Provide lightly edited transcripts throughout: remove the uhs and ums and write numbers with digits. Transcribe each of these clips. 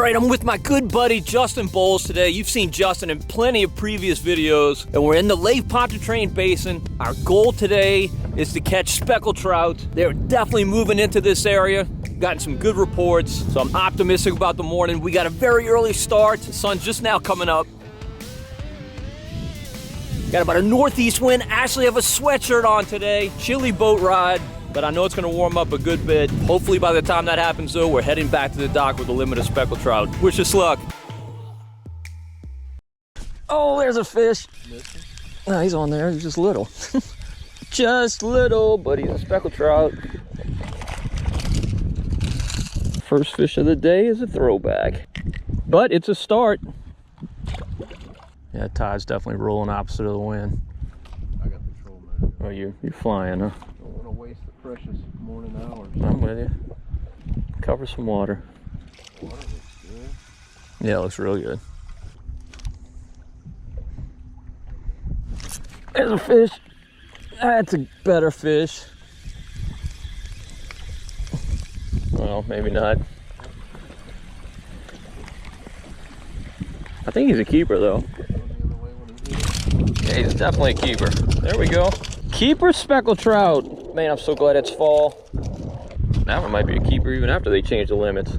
right, I'm with my good buddy Justin Bowles today. You've seen Justin in plenty of previous videos, and we're in the Lake Pontchartrain Basin. Our goal today is to catch speckled trout. They're definitely moving into this area. Gotten some good reports, so I'm optimistic about the morning. We got a very early start. The sun's just now coming up. Got about a northeast wind. Actually have a sweatshirt on today. Chilly boat ride, but I know it's gonna warm up a good bit. Hopefully by the time that happens though, we're heading back to the dock with a limit of speckled trout. Wish us luck. Oh, there's a fish. No, he's on there, he's just little. Just little, but he's a speckled trout. First fish of the day is a throwback, but it's a start. Yeah, tide's definitely rolling opposite of the wind. I got the troll man. Oh, you're flying, huh? Don't want to waste the precious morning hours. I'm with you. Cover some water. Water looks good. Yeah, it looks real good. There's a fish. That's a better fish. Well, maybe not. I think he's a keeper though. Yeah, he's definitely a keeper. There we go. Keeper speckled trout. Man, I'm so glad it's fall. That one might be a keeper even after they change the limits.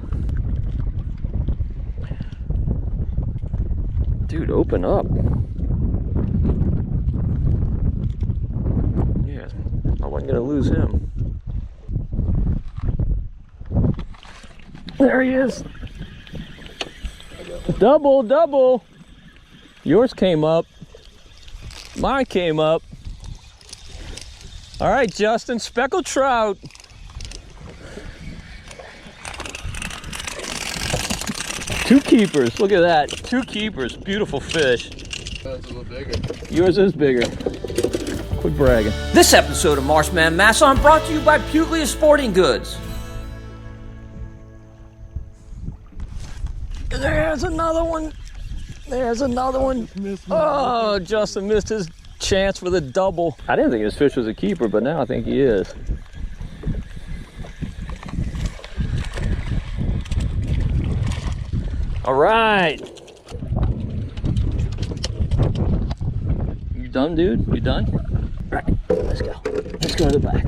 Dude, open up. Yeah, I wasn't gonna lose him. There he is. Double, double. Yours came up. Mine came up. All right, Justin, speckled trout. Two keepers, look at that. Two keepers, beautiful fish. That's a little bigger. Yours is bigger. Quit bragging. This episode of Marshman Masson brought to you by Puglia Sporting Goods. There's another one. There's another one. Oh, Justin missed his chance for the double. I didn't think this fish was a keeper, but now I think he is. All right. You done, dude? You done? All right, let's go. Let's go to the back.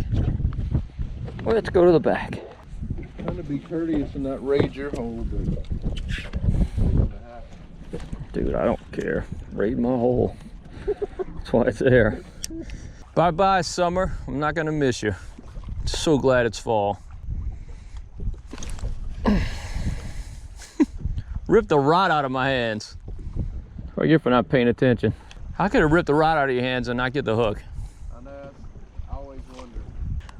Let's go to the back. Trying to be courteous and not raid your hole, but dude, I don't care. Raid my hole. That's why it's there. Bye-bye, summer. I'm not gonna miss you. So glad it's fall. Ripped the rod out of my hands. That's what I get for not paying attention. How could I rip the rod out of your hands and not get the hook? I know, I always wonder.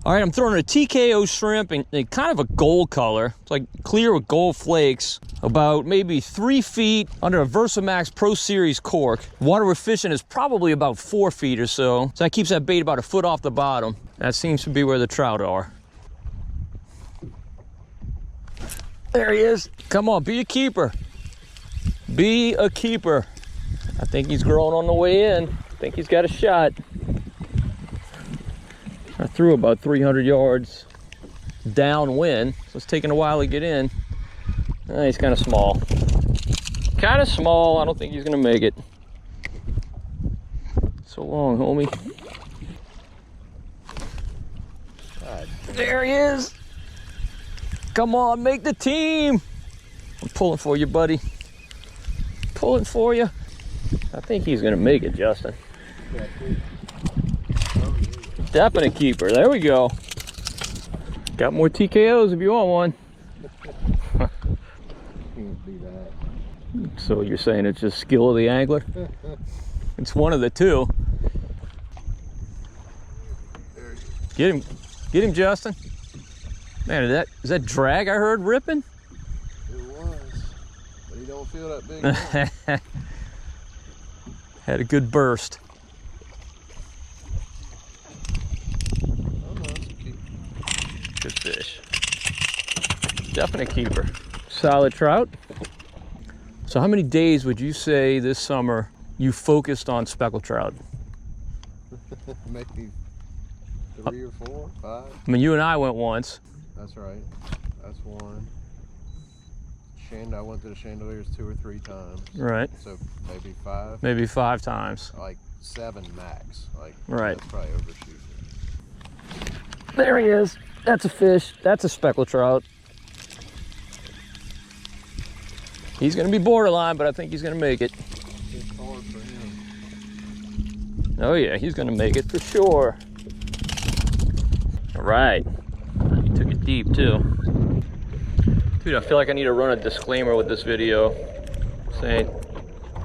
All right, I'm throwing a TKO shrimp in kind of a gold color. It's like clear with gold flakes. About maybe 3 feet under a Versamax Pro Series cork. Water we're fishing is probably about 4 feet or so. So that keeps that bait about a foot off the bottom. That seems to be where the trout are. There he is. Come on, be a keeper. Be a keeper. I think he's growing on the way in. I think he's got a shot. I threw about 300 yards downwind, so it's taking a while to get in. He's kind of small. Kind of small. I don't think he's gonna make it. So long, homie. God. There he is. Come on, make the team. I'm pulling for you, buddy. Pulling for you. I think he's gonna make it, Justin. Definite keeper. There we go. Got more TKOs if you want one. So you're saying it's just skill of the angler? It's one of the two. Get him, Justin. Man, is that drag I heard ripping? It was, but he don't feel that big. Had a good burst. Oh, no, it's a keeper. Good fish. Definite keeper. Solid trout. So how many days would you say this summer you focused on speckled trout? Maybe 3 or 4, 5. I mean, you and I went once. That's right. That's one. I went to the chandeliers 2 or 3 times. Right. So maybe 5. Maybe 5 times. Like 7 max. Like right. That's probably overshooting. There he is. That's a fish. That's a speckled trout. He's gonna be borderline, but I think he's gonna make it. It's hard for him. Oh yeah, he's gonna make it for sure. All right. He took it deep too. Dude, I feel like I need to run a disclaimer with this video saying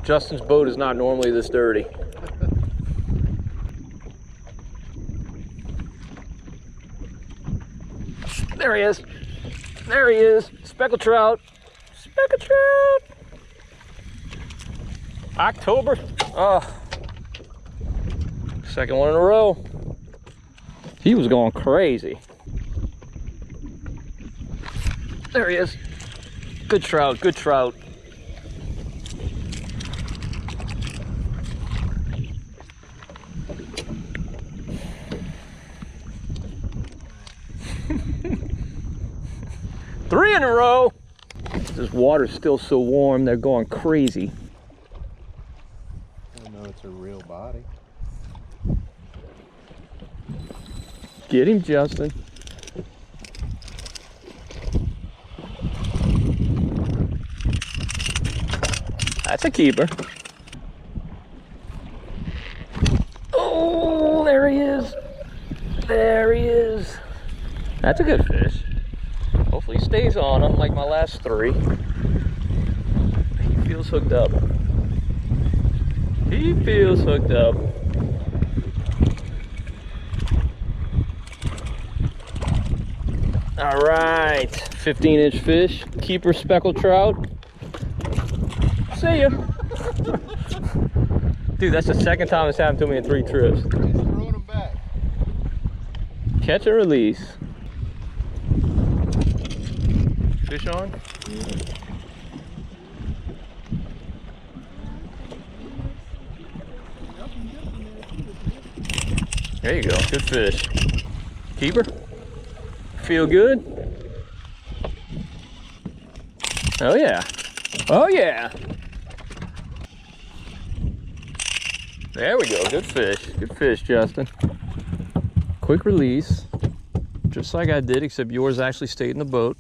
Justin's boat is not normally this dirty. There he is. There he is. Speckled trout. Speckled trout. October. Oh. Second one in a row. He was going crazy. There he is. Good trout, good trout. Three in a row. This water's still so warm, they're going crazy. I know it's a real body. Get him, Justin. That's a keeper. Oh, there he is. There he is. That's a good fish. Hopefully he stays on him like my last 3. He feels hooked up. He feels hooked up. All right, 15-inch fish, keeper speckled trout. See ya. Dude, that's the second time it's happened to me in 3 trips. He's throwing them back. Catch and release. Fish on? There you go, good fish. Keeper? Feel good? Oh yeah. Oh yeah. There we go, good fish. Good fish, Justin. Quick release. Just like I did, except yours actually stayed in the boat.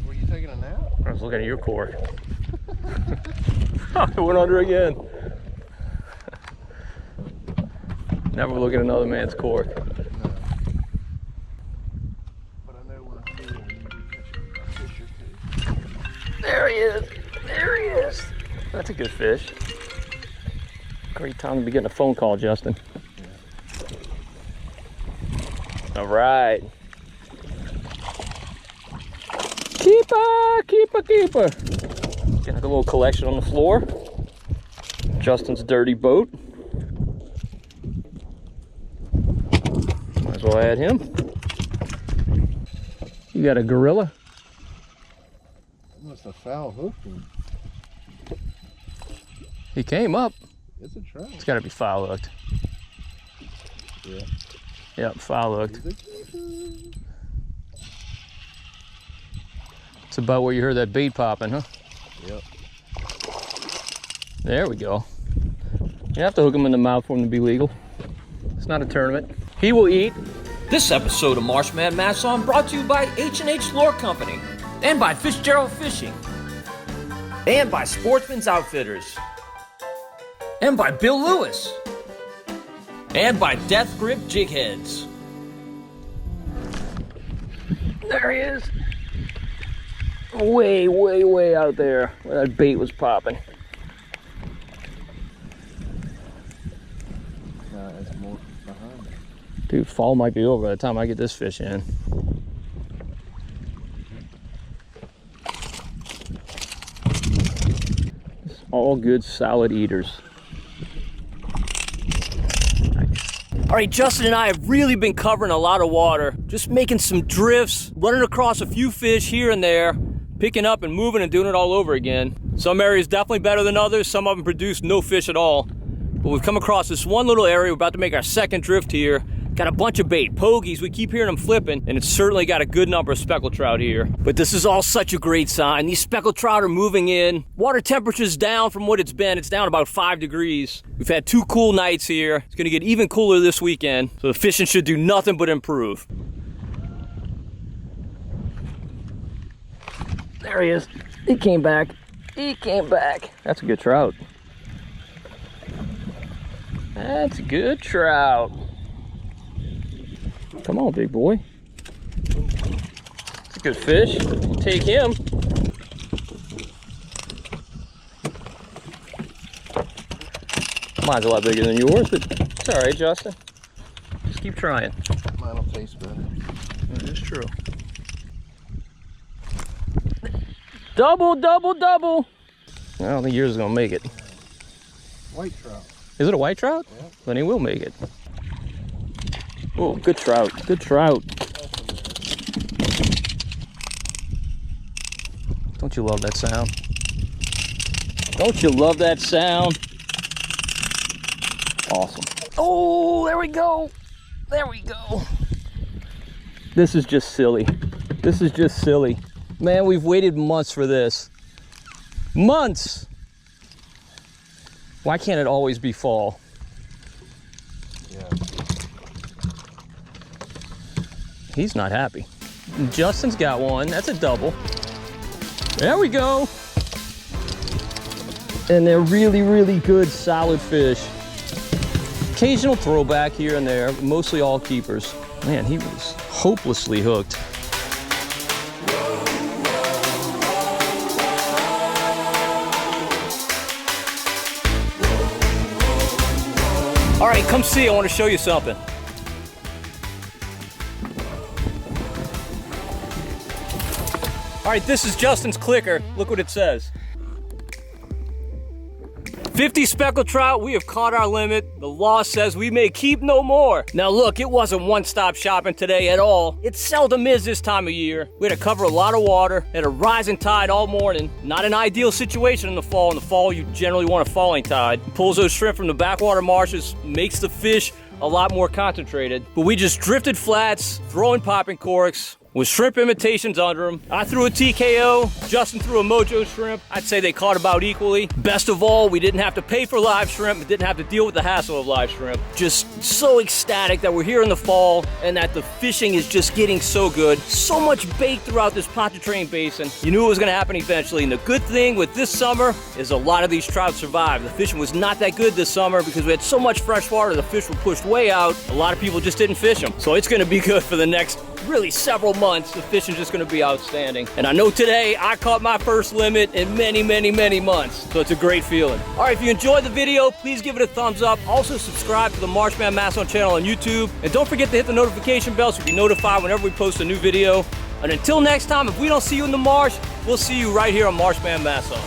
Were you taking a nap? I was looking at your cork. I went under again. Never look at another man's cork. No. But I know when I see him, you can catch a fish or 2. There he is. There he is. That's a good fish. Great time to be getting a phone call, Justin. Yeah. All right. Keeper, keeper, keeper. Got a little collection on the floor. Justin's dirty boat. Might as well add him. You got a gorilla? I must have foul hooked him. He came up. It's a trout. It's got to be foul hooked. Yeah. Yep, foul hooked. He's a keeper. It's about where you heard that bait popping, huh? Yep. There we go. You have to hook him in the mouth for him to be legal. It's not a tournament. He will eat. This episode of Marshman Masson brought to you by H&H Lure Company and by Fitzgerald Fishing and by Sportsman's Outfitters and by Bill Lewis and by Death Grip Jig Heads. There he is. Way, way, way out there where that bait was popping. There's more behind it. Dude, fall might be over by the time I get this fish in. It's all good, solid eaters. All right, Justin and I have really been covering a lot of water, just making some drifts, running across a few fish here and there, picking up and moving and doing it all over again. Some areas definitely better than others. Some of them produce no fish at all. But we've come across this one little area. We're about to make our second drift here. Got a bunch of bait, pogies, we keep hearing them flipping, and it's certainly got a good number of speckled trout here. But this is all such a great sign. These speckled trout are moving in. Water temperature's down from what it's been. It's down about 5 degrees. We've had 2 cool nights here. It's gonna get even cooler this weekend, so the fishing should do nothing but improve. There he is. He came back. He came back. That's a good trout. That's a good trout. Come on, big boy. It's a good fish. Take him. Mine's a lot bigger than yours, but it's all right, Justin. Just keep trying. Mine'll taste better. That is true. Double, double, double. I don't think yours is gonna make it. White trout. Is it a white trout? Yeah. Then he will make it. Oh, good trout, good trout. Don't you love that sound? Don't you love that sound? Awesome. Oh, there we go. There we go. This is just silly. This is just silly. Man, we've waited months for this. Months! Why can't it always be fall? Yeah. He's not happy. Justin's got one. That's a double. There we go. And they're really, really good, solid fish. Occasional throwback here and there, mostly all keepers. Man, he was hopelessly hooked. All right, come see, I want to show you something. All right, this is Justin's clicker. Look what it says. 50 speckled trout, we have caught our limit. The law says we may keep no more. Now look, it wasn't one-stop shopping today at all. It seldom is this time of year. We had to cover a lot of water, had a rising tide all morning. Not an ideal situation in the fall. In the fall, you generally want a falling tide. Pulls those shrimp from the backwater marshes, makes the fish a lot more concentrated. But we just drifted flats, throwing popping corks, with shrimp imitations under them. I threw a TKO, Justin threw a Mojo shrimp. I'd say they caught about equally. Best of all, we didn't have to pay for live shrimp, but didn't have to deal with the hassle of live shrimp. Just so ecstatic that we're here in the fall and that the fishing is just getting so good. So much bait throughout this Pontchartrain Basin. You knew it was gonna happen eventually, and the good thing with this summer is a lot of these trout survived. The fishing was not that good this summer because we had so much fresh water, the fish were pushed way out. A lot of people just didn't fish them. So it's gonna be good for the next really several months. The fishing's just gonna be outstanding. And I know today I caught my first limit in many, many, many months. So it's a great feeling. All right, if you enjoyed the video, please give it a thumbs up. Also subscribe to the Marshman Masson channel on YouTube. And don't forget to hit the notification bell so you can be notified whenever we post a new video. And until next time, if we don't see you in the marsh, we'll see you right here on Marshman Masson.